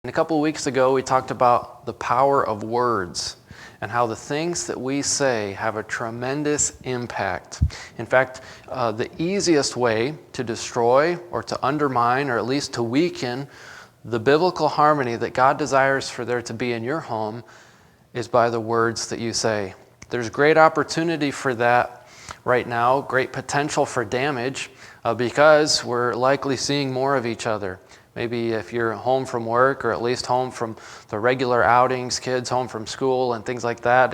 And a couple of weeks ago, we talked about the power of words and how the things that we say have a tremendous impact. In fact, the easiest way to destroy or to undermine or at least to weaken the biblical harmony that God desires for there to be in your home is by the words that you say. There's great opportunity for that right now, great potential for damage because we're likely seeing more of each other. Maybe if you're home from work or at least home from the regular outings, kids home from school and things like that,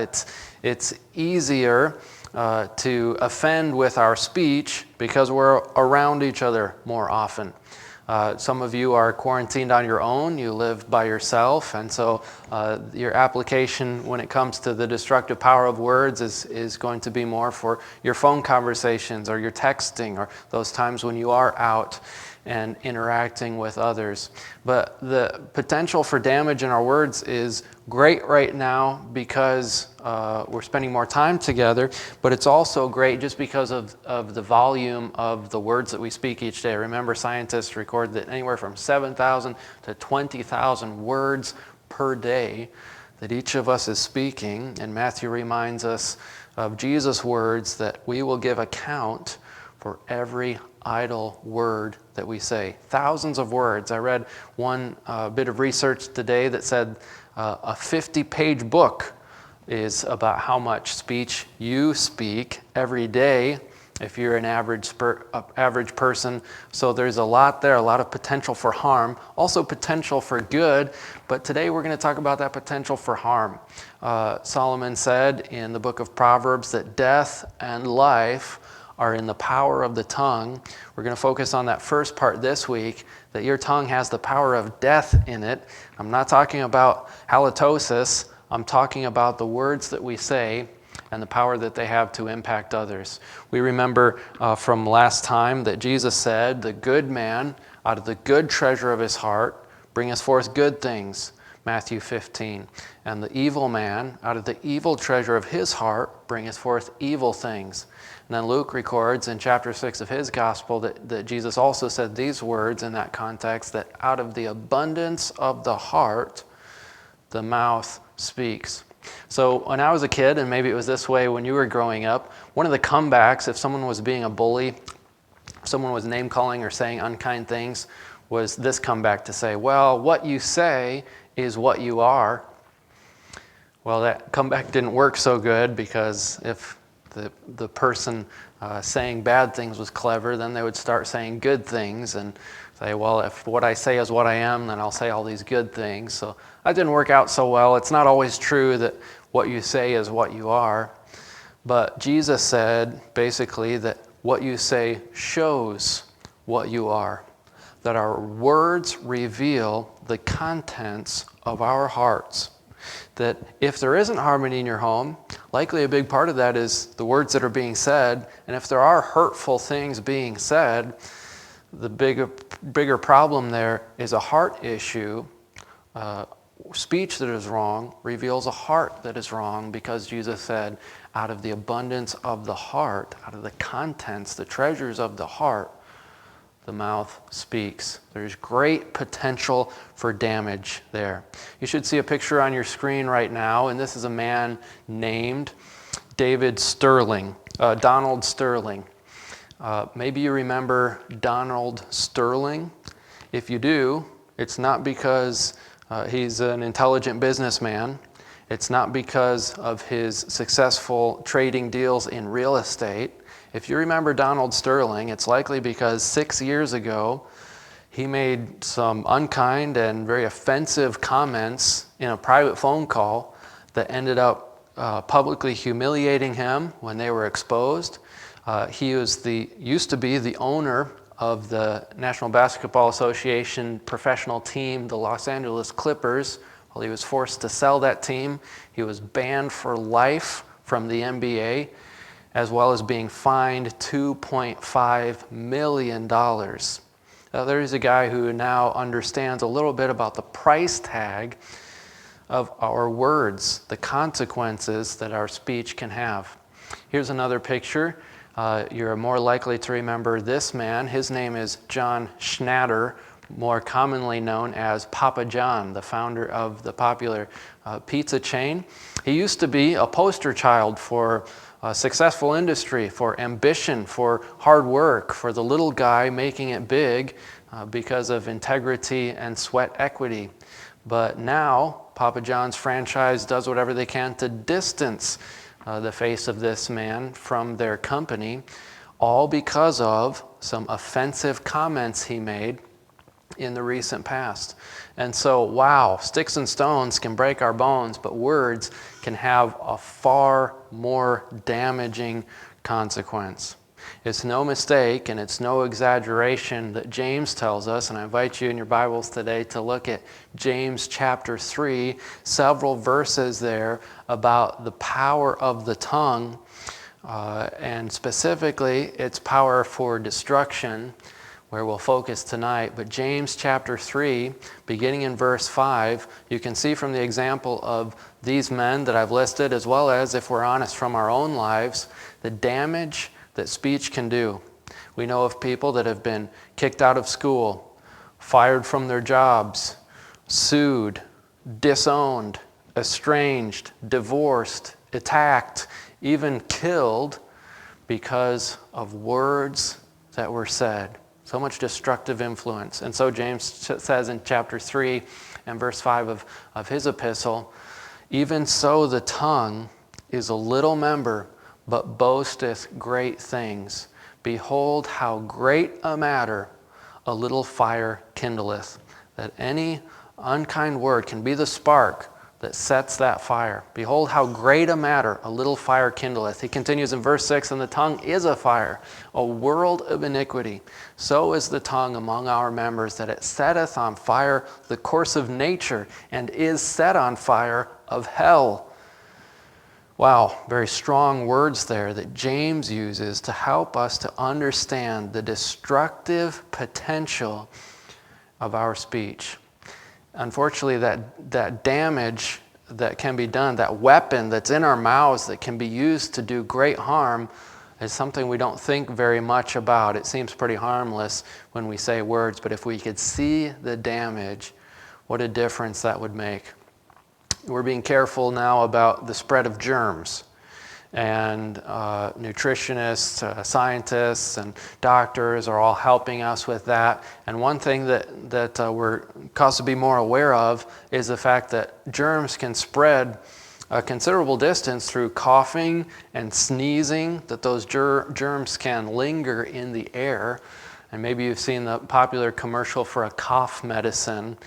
it's easier to offend with our speech because we're around each other more often. Some of you are quarantined on your own, you live by yourself, and so your application when it comes to the destructive power of words is going to be more for your phone conversations or your texting or those times when you are out and interacting with others. But the potential for damage in our words is great right now because we're spending more time together, but it's also great just because of the volume of the words that we speak each day. Remember, scientists record that anywhere from 7,000 to 20,000 words per day that each of us is speaking, and Matthew reminds us of Jesus' words that we will give account for every idle word that we say. Thousands of words. I read one bit of research today that said a 50-page book is about how much speech you speak every day if you're an average person. So there's a lot there, a lot of potential for harm, also potential for good, but today we're going to talk about that potential for harm. Solomon said in the book of Proverbs that death and life are in the power of the tongue. We're going to focus on that first part this week, that your tongue has the power of death in it. I'm not talking about halitosis. I'm talking about the words that we say and the power that they have to impact others. We remember from last time that Jesus said, the good man out of the good treasure of his heart bringeth forth good things, Matthew 15. And the evil man out of the evil treasure of his heart bringeth forth evil things. And then Luke records in chapter 6 of his gospel that Jesus also said these words in that context, that out of the abundance of the heart, the mouth speaks. So when I was a kid, and maybe it was this way when you were growing up, one of the comebacks, if someone was being a bully, someone was name-calling or saying unkind things, was this comeback to say, well, what you say is what you are. Well, that comeback didn't work so good because if the person saying bad things was clever, then they would start saying good things and say, well, if what I say is what I am, then I'll say all these good things. So that didn't work out so well. It's not always true that what you say is what you are. But Jesus said basically that what you say shows what you are, that our words reveal the contents of our hearts. That if there isn't harmony in your home, likely a big part of that is the words that are being said. And if there are hurtful things being said, the bigger problem there is a heart issue. Speech that is wrong reveals a heart that is wrong, because Jesus said, out of the abundance of the heart, out of the contents, the treasures of the heart, the mouth speaks. There's great potential for damage there. You should see a picture on your screen right now, and this is a man named Donald Sterling. Maybe you remember Donald Sterling. If you do, it's not because he's an intelligent businessman. It's not because of his successful trading deals in real estate. If you remember Donald Sterling, it's likely because 6 years ago, he made some unkind and very offensive comments in a private phone call that ended up publicly humiliating him when they were exposed. He used to be the owner of the National Basketball Association professional team, the Los Angeles Clippers. Well, he was forced to sell that team. He was banned for life from the NBA, as well as being fined $2.5 million. Now, there is a guy who now understands a little bit about the price tag of our words, the consequences that our speech can have. Here's another picture. You're more likely to remember this man. His name is John Schnatter, more commonly known as Papa John, the founder of the popular pizza chain. He used to be a poster child for successful industry, for ambition, for hard work, for the little guy making it big because of integrity and sweat equity. But now, Papa John's franchise does whatever they can to distance the face of this man from their company, all because of some offensive comments he made in the recent past. And so, wow, sticks and stones can break our bones, but words can have a far more damaging consequence. It's no mistake and it's no exaggeration that James tells us, and I invite you in your Bibles today to look at James chapter 3, several verses there about the power of the tongue, and specifically its power for destruction, where we'll focus tonight. But James chapter 3, beginning in verse 5, you can see from the example of these men that I've listed, as well as, if we're honest, from our own lives, the damage that speech can do. We know of people that have been kicked out of school, fired from their jobs, sued, disowned, estranged, divorced, attacked, even killed because of words that were said. So much destructive influence. And so James says in chapter 3 and verse 5 of his epistle, "Even so the tongue is a little member, but boasteth great things. Behold, how great a matter a little fire kindleth." That any unkind word can be the spark that sets that fire. Behold, how great a matter a little fire kindleth. He continues in verse 6, "And the tongue is a fire, a world of iniquity. So is the tongue among our members, that it setteth on fire the course of nature, and is set on fire of hell." Wow, very strong words there that James uses to help us to understand the destructive potential of our speech. Unfortunately, that damage that can be done, that weapon that's in our mouths that can be used to do great harm, is something we don't think very much about. It seems pretty harmless when we say words, but if we could see the damage, what a difference that would make. We're being careful now about the spread of germs. And nutritionists, scientists, and doctors are all helping us with that. And one thing that we're caused to be more aware of is the fact that germs can spread a considerable distance through coughing and sneezing, that those germs can linger in the air. And maybe you've seen the popular commercial for a cough medicine,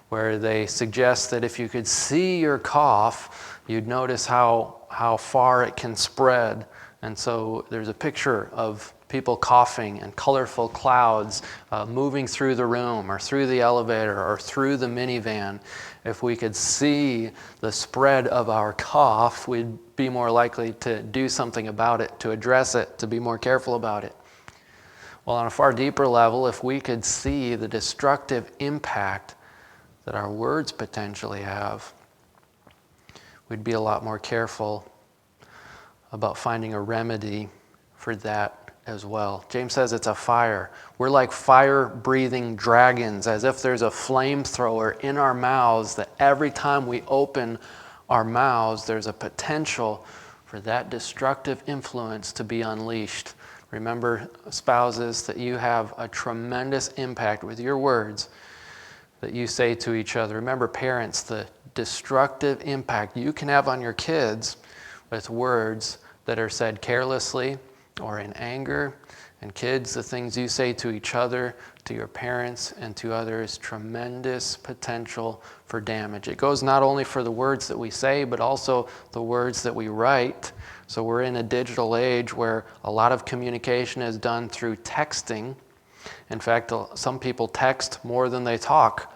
where they suggest that if you could see your cough, you'd notice how far it can spread. And so there's a picture of people coughing and colorful clouds moving through the room or through the elevator or through the minivan. If we could see the spread of our cough, we'd be more likely to do something about it, to address it, to be more careful about it. Well, on a far deeper level, if we could see the destructive impact that our words potentially have, we'd be a lot more careful about finding a remedy for that as well. James says it's a fire. We're like fire-breathing dragons, as if there's a flamethrower in our mouths, that every time we open our mouths, there's a potential for that destructive influence to be unleashed. Remember, spouses, that you have a tremendous impact with your words that you say to each other. Remember, parents, the destructive impact you can have on your kids with words that are said carelessly or in anger. And kids, the things you say to each other, to your parents, and to others, tremendous potential for damage. It goes not only for the words that we say, but also the words that we write. So we're in a digital age where a lot of communication is done through texting. In fact, some people text more than they talk,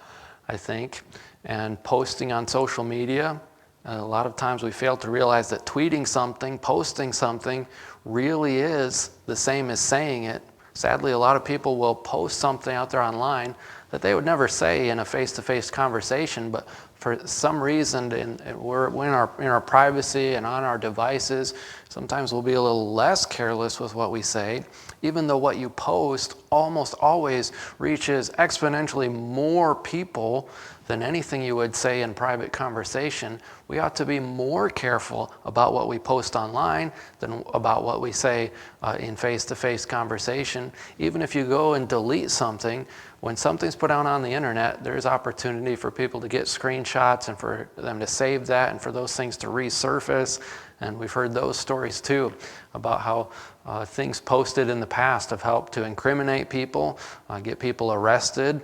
I think, and posting on social media. A lot of times we fail to realize that tweeting something, posting something, really is the same as saying it. Sadly, a lot of people will post something out there online that they would never say in a face-to-face conversation, but For some reason, we're in our privacy and on our devices, sometimes we'll be a little less careless with what we say, even though what you post almost always reaches exponentially more people than anything you would say in private conversation. We ought to be more careful about what we post online than about what we say in face-to-face conversation. Even if you go and delete something, when something's put out on the internet, there's opportunity for people to get screenshots and for them to save that and for those things to resurface. And we've heard those stories too about how things posted in the past have helped to incriminate people, get people arrested,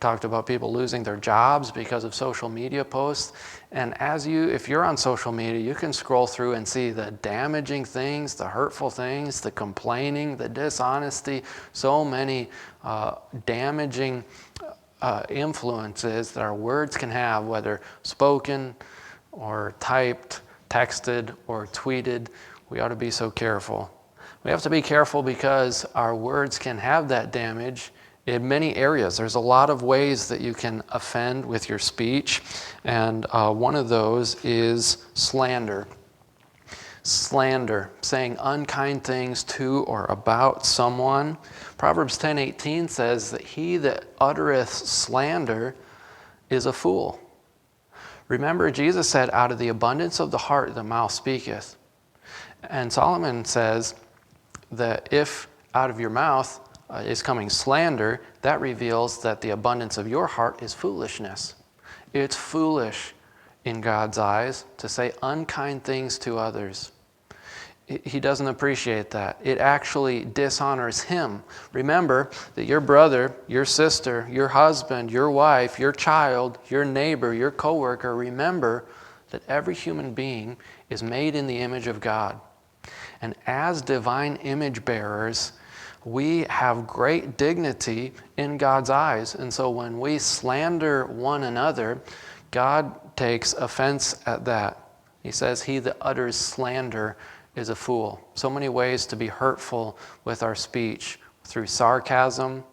talked about people losing their jobs because of social media posts. And if you're on social media, you can scroll through and see the damaging things, the hurtful things, the complaining, the dishonesty, so many damaging influences that our words can have, whether spoken or typed, texted or tweeted. We ought to be so careful. We have to be careful because our words can have that damage in many areas. There's a lot of ways that you can offend with your speech, and one of those is slander. Slander, saying unkind things to or about someone. Proverbs 10:18 says that he that uttereth slander is a fool. Remember, Jesus said, out of the abundance of the heart the mouth speaketh. And Solomon says that if out of your mouth is coming slander, that reveals that the abundance of your heart is foolishness. It's foolish in God's eyes to say unkind things to others. He doesn't appreciate that. It actually dishonors him. Remember that your brother, your sister, your husband, your wife, your child, your neighbor, your coworker, remember that every human being is made in the image of God. And as divine image bearers, we have great dignity in God's eyes. And so when we slander one another, God takes offense at that. He says, he that utters slander is a fool. So many ways to be hurtful with our speech, through sarcasm,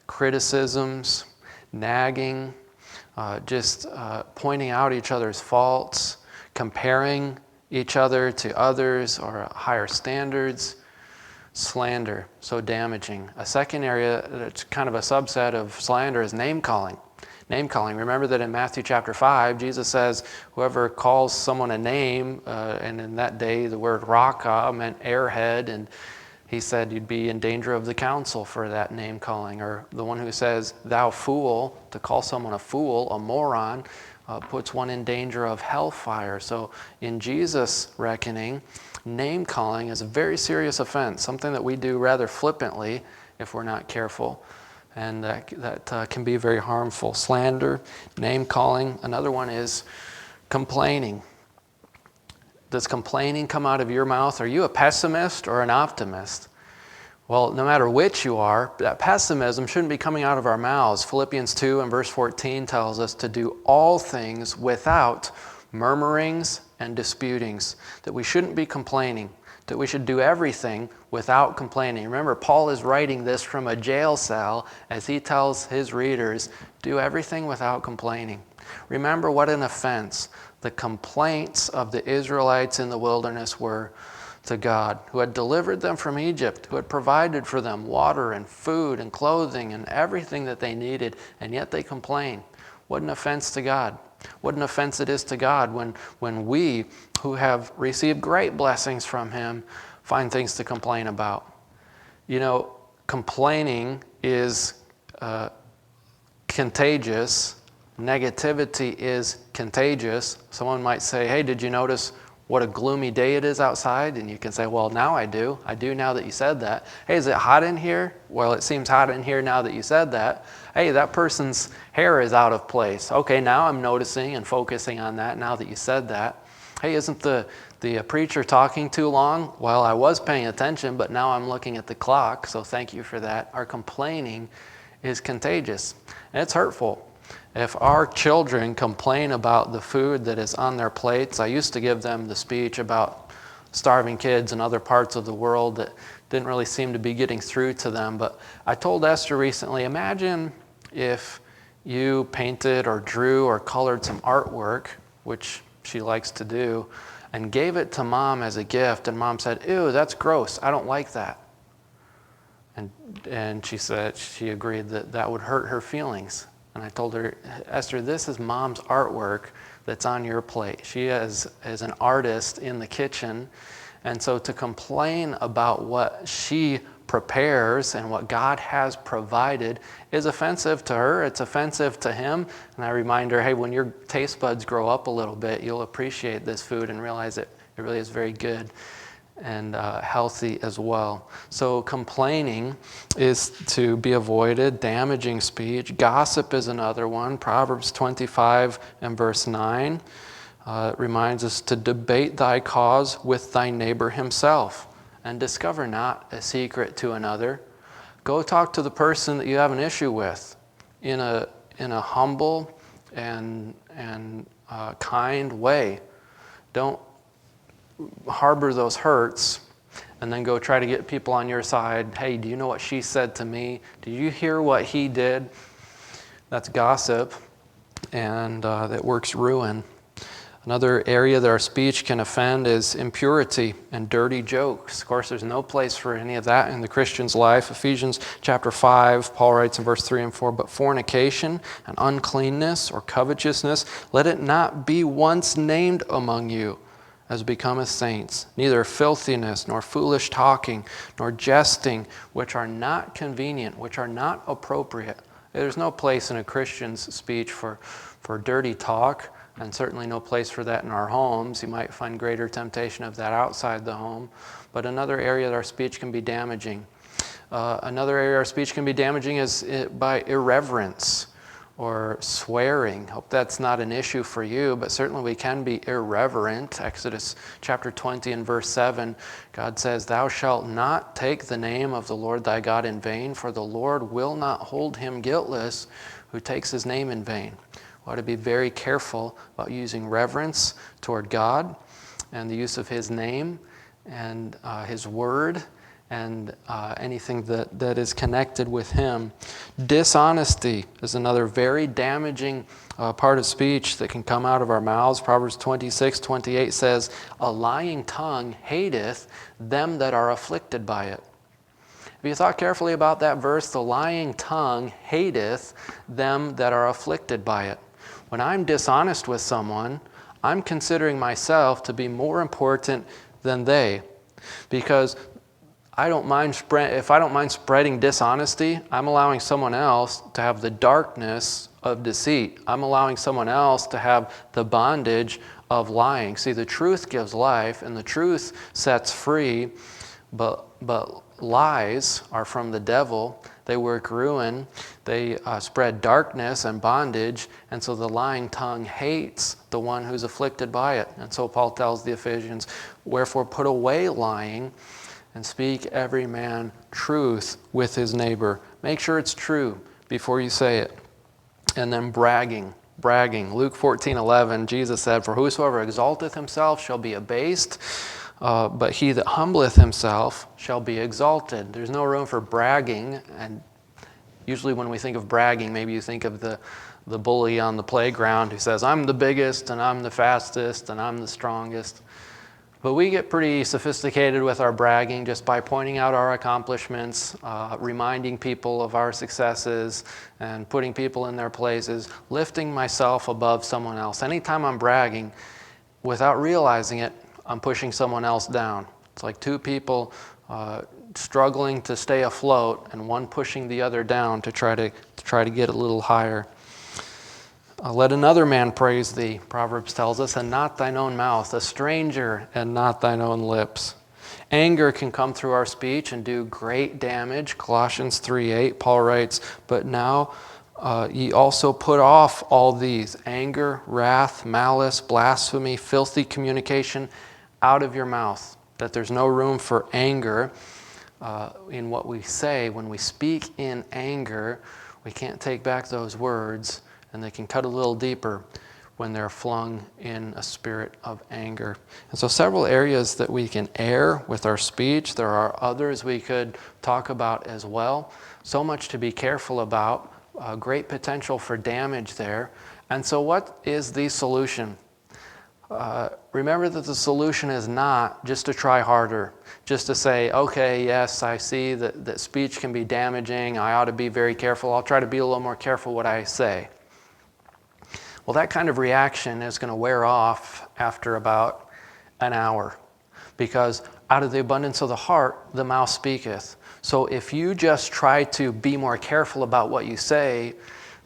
criticisms, nagging, just pointing out each other's faults, comparing each other to others or higher standards. Slander, so damaging. A second area that's kind of a subset of slander is name calling. Name calling. Remember that in Matthew chapter 5, Jesus says, whoever calls someone a name, and in that day the word raka meant airhead, and he said you'd be in danger of the council for that name calling. Or the one who says, thou fool, to call someone a fool, a moron, puts one in danger of hellfire. So in Jesus' reckoning, name calling is a very serious offense, something that we do rather flippantly if we're not careful. And that can be very harmful. Slander, name calling. Another one is complaining. Does complaining come out of your mouth? Are you a pessimist or an optimist? Well, no matter which you are, that pessimism shouldn't be coming out of our mouths. Philippians 2 and verse 14 tells us to do all things without murmurings and disputings, that we shouldn't be complaining, that we should do everything without complaining. Remember, Paul is writing this from a jail cell as he tells his readers, do everything without complaining. Remember what an offense the complaints of the Israelites in the wilderness were to God, who had delivered them from Egypt, who had provided for them water and food and clothing and everything that they needed, and yet they complain. What an offense to God. What an offense it is to God when we, who have received great blessings from Him, find things to complain about. You know, complaining is contagious. Negativity is contagious. Someone might say, hey, did you notice what a gloomy day it is outside? And you can say, well, now I do. I do now that you said that. Hey, is it hot in here? Well, it seems hot in here now that you said that. Hey, that person's hair is out of place. Okay, now I'm noticing and focusing on that now that you said that. Hey, isn't the preacher talking too long? Well, I was paying attention, but now I'm looking at the clock, so thank you for that. Our complaining is contagious, and it's hurtful. If our children complain about the food that is on their plates, I used to give them the speech about starving kids in other parts of the world that didn't really seem to be getting through to them. But I told Esther recently, imagine if you painted or drew or colored some artwork, which she likes to do, and gave it to mom as a gift, and mom said, "Ew, that's gross. I don't like that." And she said she agreed that that would hurt her feelings. And I told her, "Esther, this is mom's artwork that's on your plate. She is an artist in the kitchen, and so to complain about what she prepares and what God has provided is offensive to her. It's offensive to him." And I remind her, hey, when your taste buds grow up a little bit, you'll appreciate this food and realize it really is very good and healthy as well. So complaining is to be avoided. Damaging speech. Gossip is another one. Proverbs 25 and verse 9 reminds us to debate thy cause with thy neighbor himself, and discover not a secret to another. Go talk to the person that you have an issue with in a humble and kind way. Don't harbor those hurts and then go try to get people on your side. Hey, do you know what she said to me? Did you hear what he did? That's gossip, and that works ruin. Another area that our speech can offend is impurity and dirty jokes. Of course, there's no place for any of that in the Christian's life. Ephesians chapter 5, Paul writes in verse 3 and 4, "But fornication and uncleanness or covetousness, let it not be once named among you, as becometh saints, neither filthiness, nor foolish talking, nor jesting, which are not convenient, which are not appropriate." There's no place in a Christian's speech for dirty talk, and certainly no place for that in our homes. You might find greater temptation of that outside the home. But another area that our speech can be damaging. Another area our speech can be damaging is by irreverence or swearing. Hope that's not an issue for you, but certainly we can be irreverent. Exodus chapter 20 and verse 7, God says, "Thou shalt not take the name of the Lord thy God in vain, for the Lord will not hold him guiltless who takes his name in vain." We ought to be very careful about using reverence toward God and the use of his name and his word and anything that is connected with him. Dishonesty is another very damaging part of speech that can come out of our mouths. Proverbs 26:28 says, "A lying tongue hateth them that are afflicted by it." If you thought carefully about that verse, the lying tongue hateth them that are afflicted by it. When I'm dishonest with someone, I'm considering myself to be more important than they, because if I don't mind spreading dishonesty, I'm allowing someone else to have the darkness of deceit. I'm allowing someone else to have the bondage of lying. See, the truth gives life, and the truth sets free, but lies are from the devil. They work ruin. They spread darkness and bondage, and so the lying tongue hates the one who's afflicted by it. And so Paul tells the Ephesians, "Wherefore put away lying, and speak every man truth with his neighbor." Make sure it's true before you say it. And then bragging. Luke 14:11, Jesus said, "For whosoever exalteth himself shall be abased, but he that humbleth himself shall be exalted." There's no room for bragging. And usually when we think of bragging, maybe you think of the bully on the playground who says, "I'm the biggest, and I'm the fastest, and I'm the strongest." But we get pretty sophisticated with our bragging just by pointing out our accomplishments, reminding people of our successes, and putting people in their places, lifting myself above someone else. Anytime I'm bragging, without realizing it, I'm pushing someone else down. It's like two people struggling to stay afloat, and one pushing the other down to try to get a little higher. "Let another man praise thee," Proverbs tells us, "and not thine own mouth, a stranger and not thine own lips." Anger can come through our speech and do great damage. Colossians 3:8, Paul writes, "But now ye also put off all these, anger, wrath, malice, blasphemy, filthy communication out of your mouth." That there's no room for anger in what we say. When we speak in anger, we can't take back those words, and they can cut a little deeper when they're flung in a spirit of anger. And so several areas that we can err with our speech. There are others we could talk about as well. So much to be careful about, great potential for damage there. And so what is the solution? Remember that the solution is not just to try harder, just to say, okay, yes, I see that speech can be damaging. I ought to be very careful. I'll try to be a little more careful what I say. Well, that kind of reaction is going to wear off after about an hour, because out of the abundance of the heart, the mouth speaketh. So if you just try to be more careful about what you say,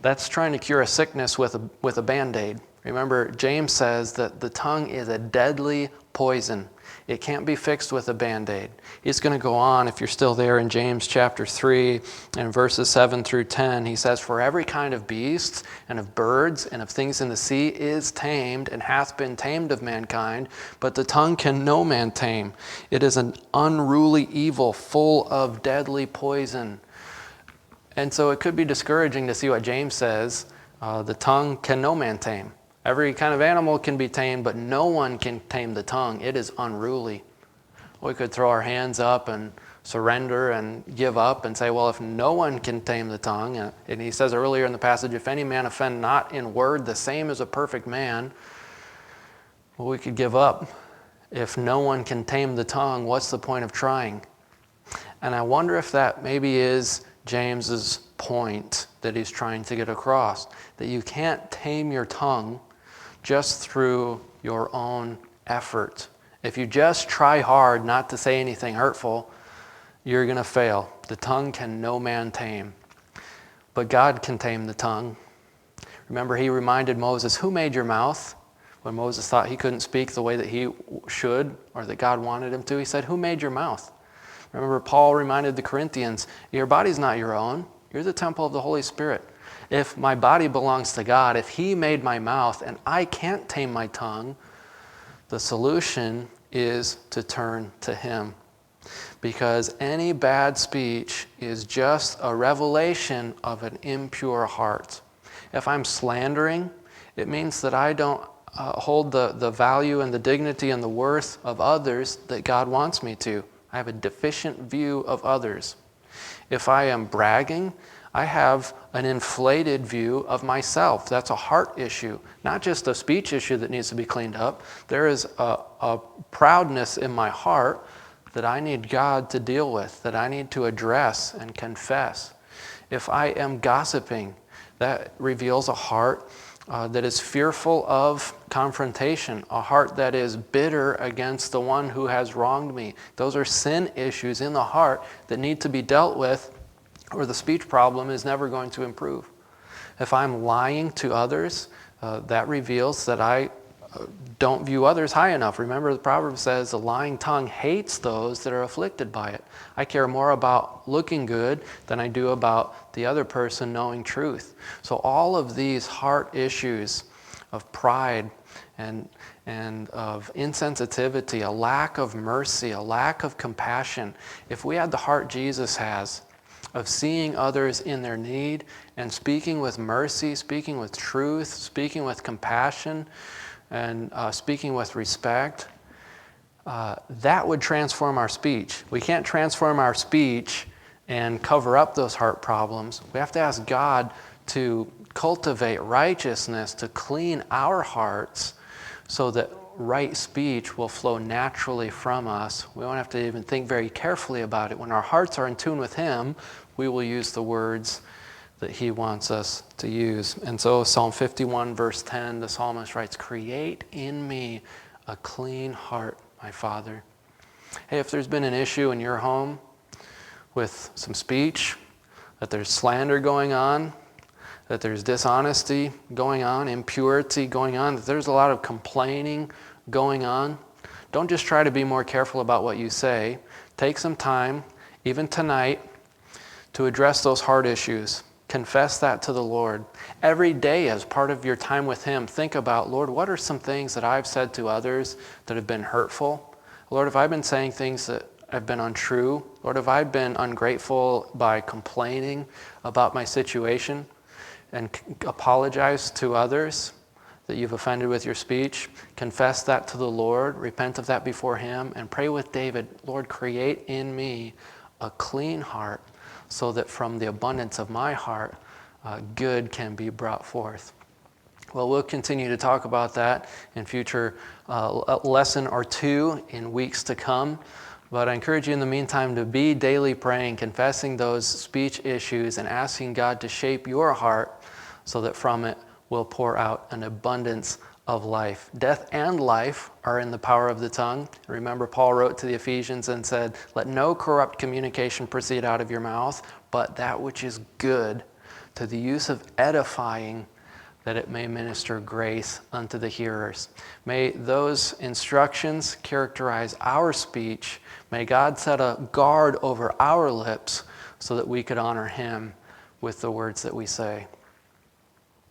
that's trying to cure a sickness with a Band-Aid. Remember, James says that the tongue is a deadly poison. It can't be fixed with a Band-Aid. He's going to go on, if you're still there, in James chapter 3 and verses 7 through 10. He says, "For every kind of beast and of birds and of things in the sea is tamed and hath been tamed of mankind, but the tongue can no man tame. It is an unruly evil full of deadly poison." And so it could be discouraging to see what James says. The tongue can no man tame. Every kind of animal can be tamed, but no one can tame the tongue. It is unruly. We could throw our hands up and surrender and give up and say, well, if no one can tame the tongue, and he says earlier in the passage, if any man offend not in word, the same as a perfect man, well, we could give up. If no one can tame the tongue, what's the point of trying? And I wonder if that maybe is James's point that he's trying to get across, that you can't tame your tongue just through your own effort. If you just try hard not to say anything hurtful, you're going to fail. The tongue can no man tame. But God can tame the tongue. Remember, he reminded Moses, who made your mouth? When Moses thought he couldn't speak the way that he should or that God wanted him to, he said, who made your mouth? Remember, Paul reminded the Corinthians, your body's not your own. You're the temple of the Holy Spirit. If my body belongs to God, if he made my mouth and I can't tame my tongue, the solution is to turn to him. Because any bad speech is just a revelation of an impure heart. If I'm slandering, it means that I don't hold the value and the dignity and the worth of others that God wants me to. I have a deficient view of others. If I am bragging, I have an inflated view of myself. That's a heart issue, not just a speech issue that needs to be cleaned up. There is a proudness in my heart that I need God to deal with, that I need to address and confess. If I am gossiping, that reveals a heart that is fearful of confrontation, a heart that is bitter against the one who has wronged me. Those are sin issues in the heart that need to be dealt with, or the speech problem is never going to improve. If I'm lying to others, that reveals that I don't view others high enough. Remember, the proverb says, the lying tongue hates those that are afflicted by it. I care more about looking good than I do about the other person knowing truth. So all of these heart issues of pride and of insensitivity, a lack of mercy, a lack of compassion, if we had the heart Jesus has, of seeing others in their need and speaking with mercy, speaking with truth, speaking with compassion, and speaking with respect, that would transform our speech. We can't transform our speech and cover up those heart problems. We have to ask God to cultivate righteousness, to clean our hearts so that right speech will flow naturally from us. We won't have to even think very carefully about it. When our hearts are in tune with Him, we will use the words that He wants us to use. And so Psalm 51 verse 10, the psalmist writes, "Create in me a clean heart, my Father." Hey, if there's been an issue in your home with some speech, that there's slander going on, that there's dishonesty going on, impurity going on, that there's a lot of complaining going on, don't just try to be more careful about what you say. Take some time, even tonight, to address those heart issues. Confess that to the Lord. Every day as part of your time with Him, think about, Lord, what are some things that I've said to others that have been hurtful? Lord, have I been saying things that have been untrue? Lord, have I been ungrateful by complaining about my situation? And apologize to others that you've offended with your speech. Confess that to the Lord. Repent of that before Him. And pray with David, Lord, create in me a clean heart so that from the abundance of my heart, good can be brought forth. Well, we'll continue to talk about that in future lesson or two in weeks to come. But I encourage you in the meantime to be daily praying, confessing those speech issues, and asking God to shape your heart so that from it will pour out an abundance of life. Death and life are in the power of the tongue. Remember, Paul wrote to the Ephesians and said, "Let no corrupt communication proceed out of your mouth, but that which is good, to the use of edifying, that it may minister grace unto the hearers." May those instructions characterize our speech. May God set a guard over our lips so that we could honor Him with the words that we say.